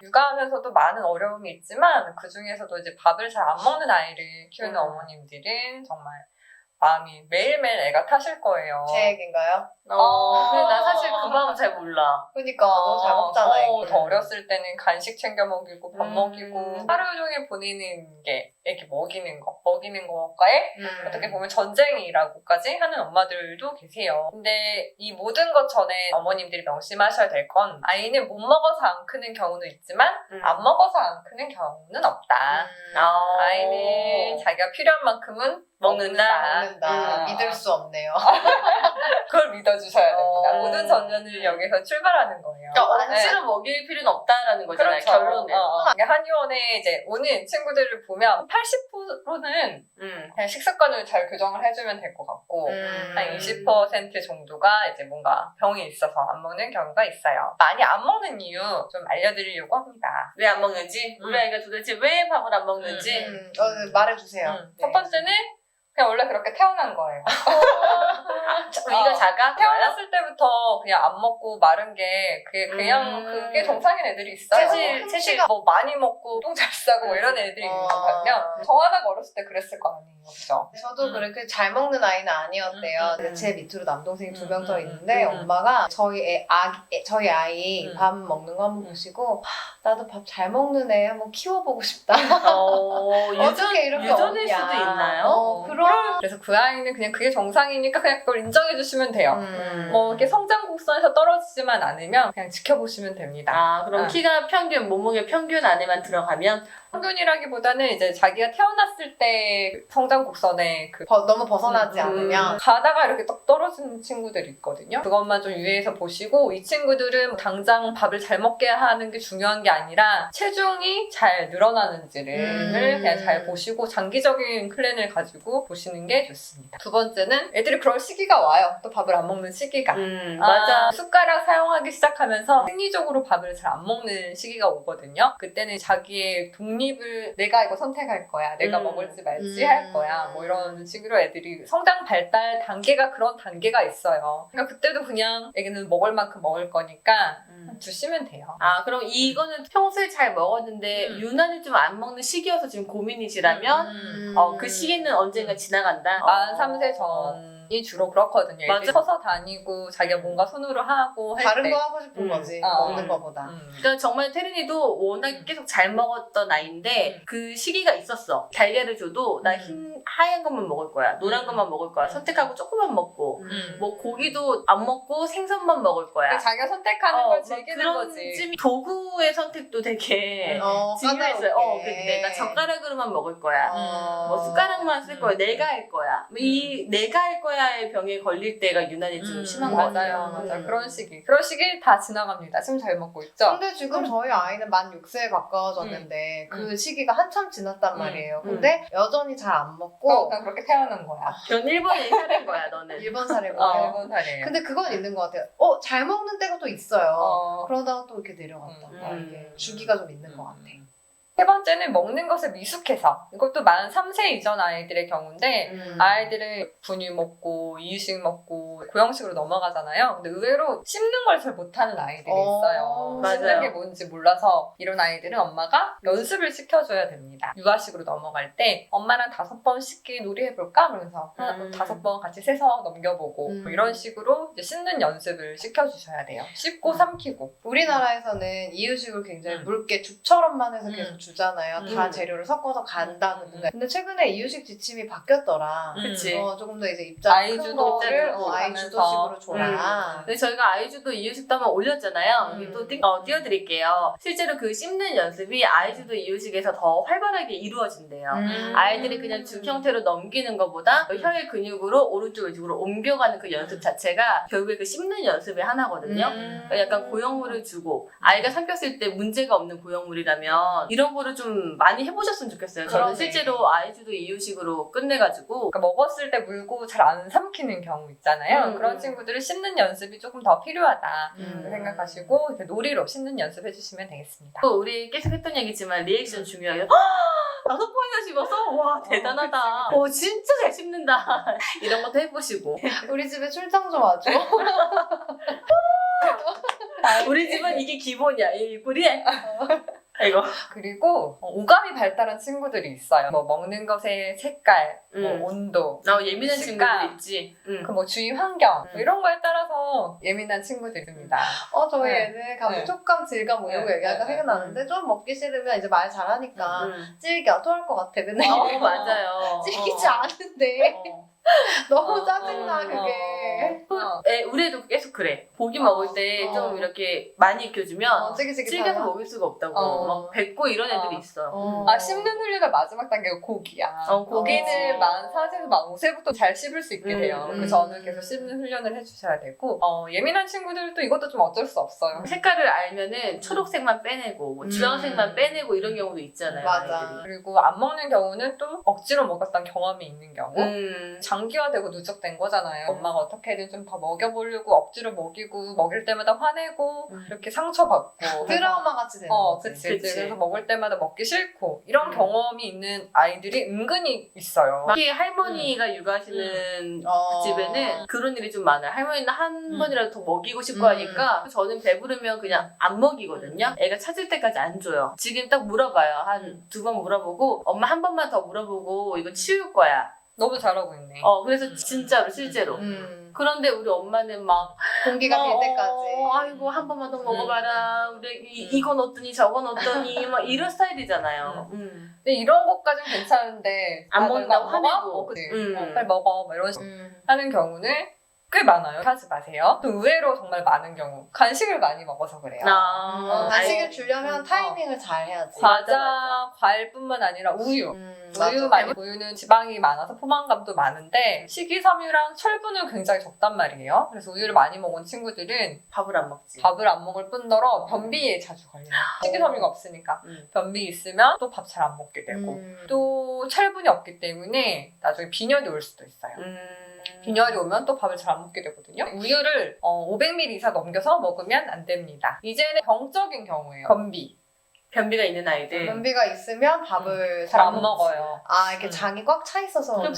육아하면서도 많은 어려움이 있지만 그 중에서도 이제 밥을 잘 안 먹는 아이를 키우는 어머님들은 정말 마음이 매일매일 애가 타실 거예요. 제 얘기인가요? 근데 나 사실 그 마음 잘 몰라. 그러니까 너무 잘 먹잖아. 애기. 더 어렸을 때는 간식 챙겨 먹이고 밥 먹이고 하루 종일 보내는 게 애기 먹이는 거과의 어떻게 보면 전쟁이라고까지 하는 엄마들도 계세요. 근데 이 모든 것 전에 어머님들이 명심하셔야 될 건 아이는 못 먹어서 안 크는 경우는 있지만 안 먹어서 안 크는 경우는 없다. 아이는 자기가 필요한 만큼은 먹는다. 믿을 수 없네요. 그걸 믿어주셔야 됩니다. 모든 전전을 여기서 출발하는 거예요. 그러니까 억지로 먹일 필요는 없다라는 거잖아요. 그렇죠. 결론은. 그러니까 한의원에 이제 오는 친구들을 보면 80%는 그냥 식습관을 잘 교정을 해주면 될 것 같고 한 20% 정도가 이제 뭔가 병이 있어서 안 먹는 경우가 있어요. 많이 안 먹는 이유 좀 알려드리려고 합니다. 왜 안 먹는지? 우리 아이가 도대체 왜 밥을 안 먹는지? 말해주세요. 첫 번째는 그냥 원래 그렇게 태어난 거예요. 위가 작아? 태어났을 때부터 그냥 안 먹고 마른 게 그냥 그게 정상인 애들이 있어요. 체질가 뭐 많이 먹고 똥 잘 싸고 뭐 이런 애들이 있는 거 보면 정하나가 어렸을 때 그랬을 거 아니에요. 그죠? 저도 그렇게 잘 먹는 아이는 아니었대요. 근데 제 밑으로 남동생이 2명 더 있는데 음. 엄마가 저희 아이 밥 먹는 거 한번 보시고 나도 밥 잘 먹는 애 한번 키워보고 싶다. 어떻게 이렇게 유전일 없냐. 수도 있나요? 그래서 그 아이는 그냥 그게 정상이니까 그냥 그걸 인정해 주시면 돼요. 음. 뭐 이렇게 성장 곡선에서 떨어지지만 않으면 그냥 지켜보시면 됩니다. 그럼 키가 평균, 몸무게 평균 안에만 들어가면? 평균이라기보다는 이제 자기가 태어났을 때 성장 곡선에 너무 벗어나지 않으면 가다가 이렇게 딱 떨어지는 친구들이 있거든요. 그것만 좀 유의해서 보시고 이 친구들은 당장 밥을 잘 먹게 하는 게 중요한 게 아니라 체중이 잘 늘어나는지를 그냥 잘 보시고 장기적인 플랜을 가지고 보시는 게 좋습니다. 두 번째는 애들이 그럴 시기가 와요. 또 밥을 안 먹는 시기가. 맞아. 숟가락 사용하기 시작하면서 생리적으로 밥을 잘 안 먹는 시기가 오거든요. 그때는 자기의 독립을 내가 이거 선택할 거야. 내가 먹을지 말지 할 거야. 뭐 이런 식으로 애들이 성장 발달 단계가 그런 단계가 있어요. 그러니까 그때도 그냥 애기는 먹을 만큼 먹을 거니까 두시면 돼요. 그럼 이거는 평소에 잘 먹었는데 유난히 좀 안 먹는 시기여서 지금 고민이시라면 그 시기는 언젠가 지나간다. 만 3세 전이 주로 그렇거든요. 애들이 맞아. 커서 다니고 자기가 뭔가 손으로 하고 할 다른 때. 거 하고 싶은 거지. 어. 먹는 거보다. 그러니까 정말 태린이도 워낙 계속 잘 먹었던 아이인데 그 시기가 있었어. 달걀을 줘도 나 하얀 것만 먹을 거야. 노란 것만 먹을 거야. 선택하고 조금만 먹고 뭐 고기도 안 먹고 생선만 먹을 거야. 자기가 선택하는 걸 즐기는 그런 거지. 쯤이 도구의 선택도 되게 중요했어요. 까다롭게. 근데 내가 젓가락으로만 먹을 거야. 뭐 숟가락만 쓸 거야. 내가 할 거야. 이 내가 할 거야의 병에 걸릴 때가 유난히 좀 심한 것 같아요. 맞아요. 그런 시기 다 지나갑니다. 지금 잘 먹고 있죠? 근데 지금 저희 아이는 만 6세에 가까워졌는데 그 시기가 한참 지났단 말이에요. 근데 여전히 잘 안 먹고 그냥 그렇게 태어난 거야. 전 일본에 살인 거야, 너는. 일본 살이고. 일본 살이에요. 근데 그건 있는 것 같아요. 잘 먹는 때가 또 있어요. 그러다가 또 이렇게 내려갔다. 이게 주기가 좀 있는 것 같아. 세 번째는 먹는 것에 미숙해서. 이것도 만 3세 이전 아이들의 경우인데 아이들은 분유 먹고 이유식 먹고 고형식으로 넘어가잖아요. 근데 의외로 씹는 걸 잘 못하는 아이들이 있어요. 맞아요. 씹는 게 뭔지 몰라서 이런 아이들은 엄마가 연습을 시켜줘야 됩니다. 유아식으로 넘어갈 때 엄마랑 5번 씹기 놀이해볼까? 그러면서 5번 같이 세서 넘겨보고 뭐 이런 식으로 이제 씹는 연습을 시켜주셔야 돼요. 씹고 삼키고. 우리나라에서는 이유식을 굉장히 묽게 죽처럼만 해서 계속 주잖아요. 다 재료를 섞어서 간다는 거. 근데 최근에 이유식 지침이 바뀌었더라. 그치. 조금 더 이제 입장 아이주도 큰 거를 주고 아이주도식으로 줘라. 근데 저희가 아이주도 이유식도 한번 올렸잖아요. 여기 또 띄워드릴게요. 실제로 그 씹는 연습이 아이주도 이유식에서 더 활발하게 이루어진대요. 아이들이 그냥 죽 형태로 넘기는 것보다 혀의 근육으로 오른쪽 왼쪽으로 옮겨가는 그 연습 자체가 결국에 그 씹는 연습의 하나거든요. 그러니까 약간 고형물을 주고 아이가 삼켰을 때 문제가 없는 고형물이라면 이런 거를 좀 많이 해보셨으면 좋겠어요. 저는 실제로 아이주도 이유식으로 끝내가지고 그러니까 먹었을 때 물고 잘 안 삼키는 경우 있잖아요. 그런 친구들은 씹는 연습이 조금 더 필요하다 생각하시고 이렇게 놀이로 씹는 연습해주시면 되겠습니다. 또 우리 계속 했던 얘기지만 리액션 중요해요. 5번이나 씹어서? 와 대단하다. 진짜 잘 씹는다. 이런 것도 해보시고. 우리 집에 출장 좀 와줘. 우리 집은 이게 기본이야. 이 꿀이에. 이거. 그리고 오감이 발달한 친구들이 있어요. 뭐 먹는 것의 색깔, 뭐 온도, 예민한 식감, 친구들 있지. 그 뭐 주위 환경 뭐 이런 거에 따라서 예민한 친구들이 있습니다. 저희 네. 애는 가끔 네. 촉감, 질감 뭐 이런 거 네. 얘기하니까 네. 생각나는데 좀 먹기 싫으면 이제 말 잘하니까 음. 질겨 토할 것 같아 맨날 맞아요. 질기지 않은데 너무 짜증나 어. 그게 우리 애도 계속 그래. 고기 먹을 때 좀 이렇게 많이 익혀주면 질겨서 찌기찌기하다 먹을 수가 없다고. 막 뱉고 이런 애들이 있어. 씹는 훈련의 마지막 단계가 고기야. 고기는 만 4세에서 만 5세부터 잘 씹을 수 있게 돼요. 그 전은 계속 씹는 훈련을 해주셔야 되고 예민한 친구들도 이것도 좀 어쩔 수 없어요. 색깔을 알면은 초록색만 빼내고 뭐 주황색만 빼내고 이런 경우도 있잖아요. 맞아. 아이들이. 그리고 안 먹는 경우는 또 억지로 먹었던 경험이 있는 경우. 음. 장기화되고 누적된 거잖아요. 엄마가 어떻게든 좀 더 먹여보려고 억지로 먹이고 먹일 때마다 화내고 이렇게 상처받고 트라우마 같이 되는 거지. 그치. 그래서 먹을 때마다 먹기 싫고 이런 경험이 있는 아이들이 은근히 있어요. 특히 할머니가 육아하시는 집에는 그런 일이 좀 많아요. 할머니는 한 번이라도 더 먹이고 싶고 하니까 저는 배부르면 그냥 안 먹이거든요. 애가 찾을 때까지 안 줘요. 지금 딱 물어봐요. 한 2번 물어보고 엄마 한 번만 더 물어보고 이거 치울 거야. 너무 잘하고 있네. 그래서 진짜로 실제로. 그런데 우리 엄마는 막 공기가 빌 때까지 아이고 한 번만 더 먹어봐라. 우리 이건 어떠니 저건 어떠니 막 이런 스타일이잖아요. 근데 이런 것까지는 괜찮은데 안 먹는다고 안 먹어? 화내고. 그치. 빨리 먹어. 막 이런 식으로 하는 경우는 꽤 많아요. 하지 마세요. 또 의외로 정말 많은 경우 간식을 많이 먹어서 그래요. 간식을 주려면 타이밍을 잘 해야지. 과자, 과일뿐만 아니라 우유. 우유 많이 우유는 지방이 많아서 포만감도 많은데 식이섬유랑 철분은 굉장히 적단 말이에요. 그래서 우유를 많이 먹은 친구들은 밥을 안 먹지. 밥을 안 먹을 뿐더러 변비에 자주 걸려요. 식이섬유가 없으니까 변비 있으면 또 밥 잘 안 먹게 되고 또 철분이 없기 때문에 나중에 빈혈이 올 수도 있어요. 빈혈이 오면 또 밥을 잘 안 먹게 되거든요. 우유를 500ml 이상 넘겨서 먹으면 안 됩니다. 이제는 병적인 경우예요. 변비가 있는 아이들. 변비가 있으면 밥을 잘 안 먹어요. 이렇게 장이 꽉 차 있어서 좀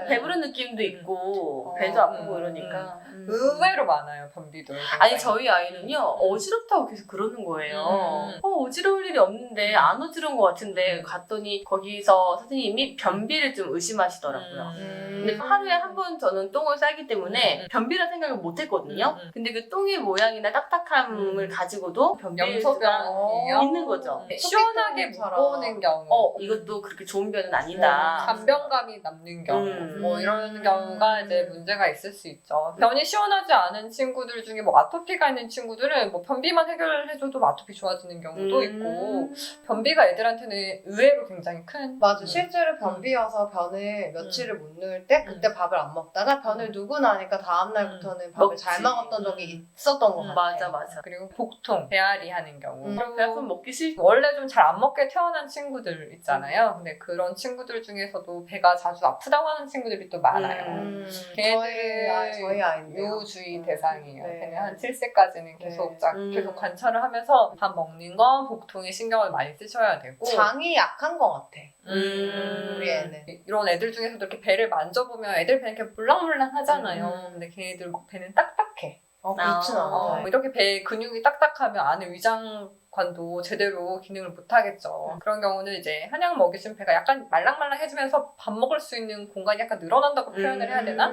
배부른 느낌도 있고 배도 아프고 이러니까 의외로 많아요. 변비도. 아니 저희 아이는요 어지럽다고 계속 그러는 거예요. 어지러울 일이 없는데 안 어지러운 것 같은데 갔더니 거기서 선생님이 변비를 좀 의심하시더라고요. 근데 하루에 한 번 저는 똥을 싸기 때문에 변비라 생각을 못 했거든요. 근데 그 똥의 모양이나 딱딱함을 가지고도 변비일 수가 염소병이에요? 있는 거죠. 시원하게 묵어오는 경우. 이것도 그렇게 좋은 변은 아니다. 간병감이 남는 경우. 뭐 이런 경우가 이제 문제가 있을 수 있죠. 변이 시원하지 않은 친구들 중에 뭐 아토피가 있는 친구들은 뭐 변비만 해결해줘도 아토피 좋아지는 경우도 있고 변비가 애들한테는 의외로 굉장히 큰. 맞아. 실제로 변비 와서 변을 며칠을 못 누울 때 그때 밥을 안 먹다가 변을 누고 나니까 다음날부터는 밥을 먹지. 잘 먹었던 적이 있었던 것 같아. 맞아. 그리고 복통, 배앓이 하는 경우. 배아프면 먹기 싫고 원래 좀 잘 안 먹게 태어난 친구들 있잖아요. 근데 그런 친구들 중에서도 배가 자주 아프다고 하는 친구들이 또 많아요. 저희 아이인데요. 요주의 대상이에요. 네. 걔네 한 7세까지는 계속 계속 관찰을 하면서 밥 먹는 건 복통에 신경을 많이 쓰셔야 되고 장이 약한 것 같아. 우리 애는. 이런 애들 중에서도 이렇게 배를 만져보면 애들 배는 이렇게 물랑물랑 하잖아요. 근데 걔네들 배는 딱딱해. 그렇진 않아. 이렇게 배 근육이 딱딱하면 안에 위장관도 제대로 기능을 못 하겠죠. 그런 경우는 이제 한약 먹이신 배가 약간 말랑말랑해지면서 밥 먹을 수 있는 공간이 약간 늘어난다고 표현을 해야 되나?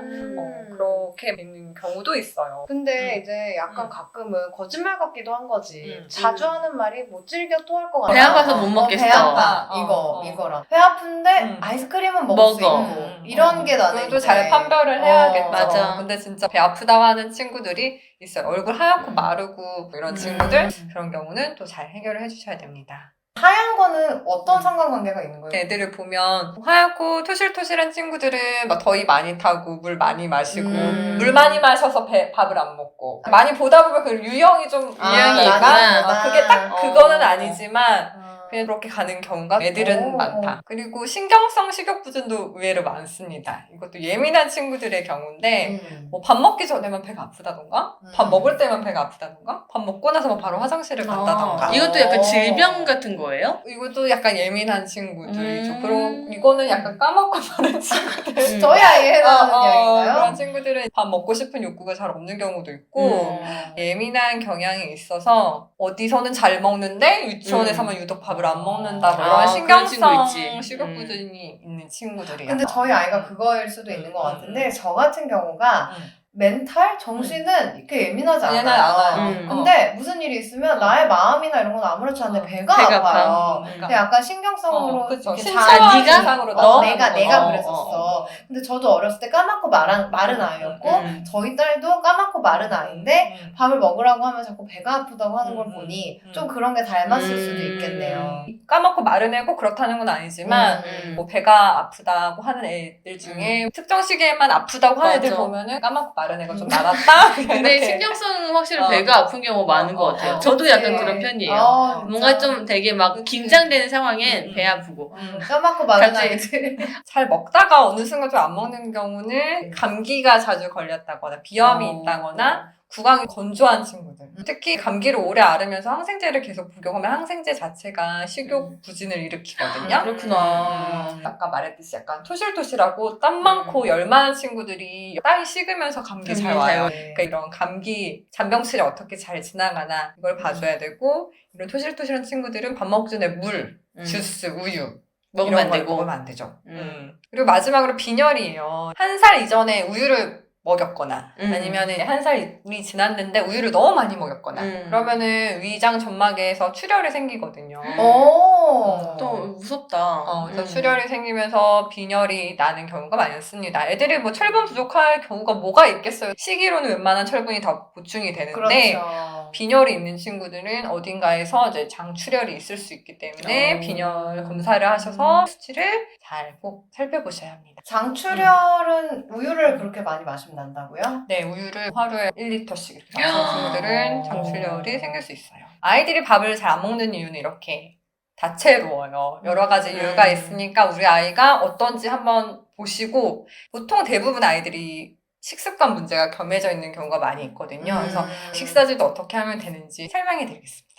그렇게 되는 경우도 있어요. 근데 이제 약간 가끔은 거짓말 같기도 한 거지. 자주 하는 말이 못 즐겨 토할 것 같아. 배 아파서 못 먹겠어. 배 아파. 이거랑. 배 아픈데 아이스크림은 먹을 수 먹어. 있고. 이런 게 나는 그것도 잘 판별을 해야겠죠. 맞아. 근데 진짜 배 아프다고 하는 친구들이 있어요. 얼굴 하얗고 마르고 이런 친구들 그런 경우는 또 잘 해결을 해주셔야 됩니다. 하얀 거는 어떤 상관관계가 있는 거예요? 애들을 보면 하얗고 토실토실한 친구들은 막 더위 많이 타고 물 많이 마시고 물 많이 마셔서 밥을 안 먹고 많이 보다 보면 그 유형이 좀 유형이 있나? 있구나. 그게 딱 그거는 아니지만 그냥 그렇게 가는 경우가 애들은 오. 많다. 그리고 신경성 식욕부진도 의외로 많습니다. 이것도 예민한 친구들의 경우인데 뭐 밥 먹기 전에만 배가 아프다던가 밥 먹을 때만 배가 아프다던가 밥 먹고 나서 뭐 바로 화장실을 간다던가 이것도 약간 질병 같은 거예요? 이것도 약간 예민한 친구들이죠. 그럼 이거는 약간 까먹고 마른 친구들. 저희 아이에 해당하는 이야기인가요? 그런 친구들은 밥 먹고 싶은 욕구가 잘 없는 경우도 있고 예민한 경향이 있어서 어디서는 잘 먹는데 유치원에서만 유독 밥을 안 먹는다 뭐 이런 그런 친구 신경성 있지. 식욕부진이 있는 친구들이야. 근데 저희 아이가 그거일 수도 있는 것 같은데 저 같은 경우가 멘탈? 정신은 이렇게 예민하지 않아요. 않아요. 근데 무슨 일이 있으면 나의 마음이나 이런 건 아무렇지 않은데 배가 아파요. 근데 약간 신경성으로 그쵸. 이렇게 신체와 네가? 증상으로 내가 나타나는 그랬었어. 근데 저도 어렸을 때 까맣고 마른 아이였고 저희 딸도 까맣고 마른 아이인데 밥을 먹으라고 하면 자꾸 배가 아프다고 하는 걸 보니 좀 그런 게 닮았을 수도 있겠네요. 까맣고 마른 애고 그렇다는 건 아니지만 뭐 배가 아프다고 하는 애들 중에 특정 시기에만 아프다고 하는 애들 보면은 까맣고 마른 애가 좀 많았다. 근데 신경성 확실히 배가 아픈 경우 많은 것 같아요. 저도 약간 그런 편이에요. 뭔가 좀 되게 막 긴장되는 상황엔 배 아프고. 까맣고 마른 갑자기 아이들. 잘 먹다가 어느 순간 좀 안 먹는 경우는 감기가 자주 걸렸다거나 비염이 있다거나 구강이 건조한 친구들. 특히 감기를 오래 앓으면서 항생제를 계속 복용하면 항생제 자체가 식욕 부진을 일으키거든요. 그렇구나. 아까 말했듯이 약간 토실토실하고 땀 많고 열 많은 친구들이 땀이 식으면서 감기 잘 와요. 그러니까 이런 감기 잔병치레 어떻게 잘 지나가나 이걸 봐줘야 되고 이런 토실토실한 친구들은 밥 먹기 전에 물, 주스, 우유 먹으면 안 이런 걸 되고. 먹으면 안 되죠. 그리고 마지막으로 빈혈이에요. 1살 이전에 우유를 먹였거나 아니면은 1살이 지났는데 우유를 너무 많이 먹였거나 그러면은 위장 점막에서 출혈이 생기거든요. 또 무섭다. 그래서 출혈이 생기면서 빈혈이 나는 경우가 많습니다. 애들이 뭐 철분 부족할 경우가 뭐가 있겠어요. 식이로는 웬만한 철분이 다 보충이 되는데 그렇죠. 빈혈이 있는 친구들은 어딘가에서 이제 장 출혈이 있을 수 있기 때문에 빈혈 검사를 하셔서 수치를 잘 꼭 살펴보셔야 합니다. 장출혈은 우유를 그렇게 많이 마시면 난다고요? 네, 우유를 하루에 1리터씩 이렇게 마시는 친구들은 장출혈이 생길 수 있어요. 아이들이 밥을 잘 안 먹는 이유는 이렇게 다채로워요. 여러 가지 이유가 있으니까 우리 아이가 어떤지 한번 보시고 보통 대부분 아이들이 식습관 문제가 겸해져 있는 경우가 많이 있거든요. 그래서 식사지도 어떻게 하면 되는지 설명해 드리겠습니다.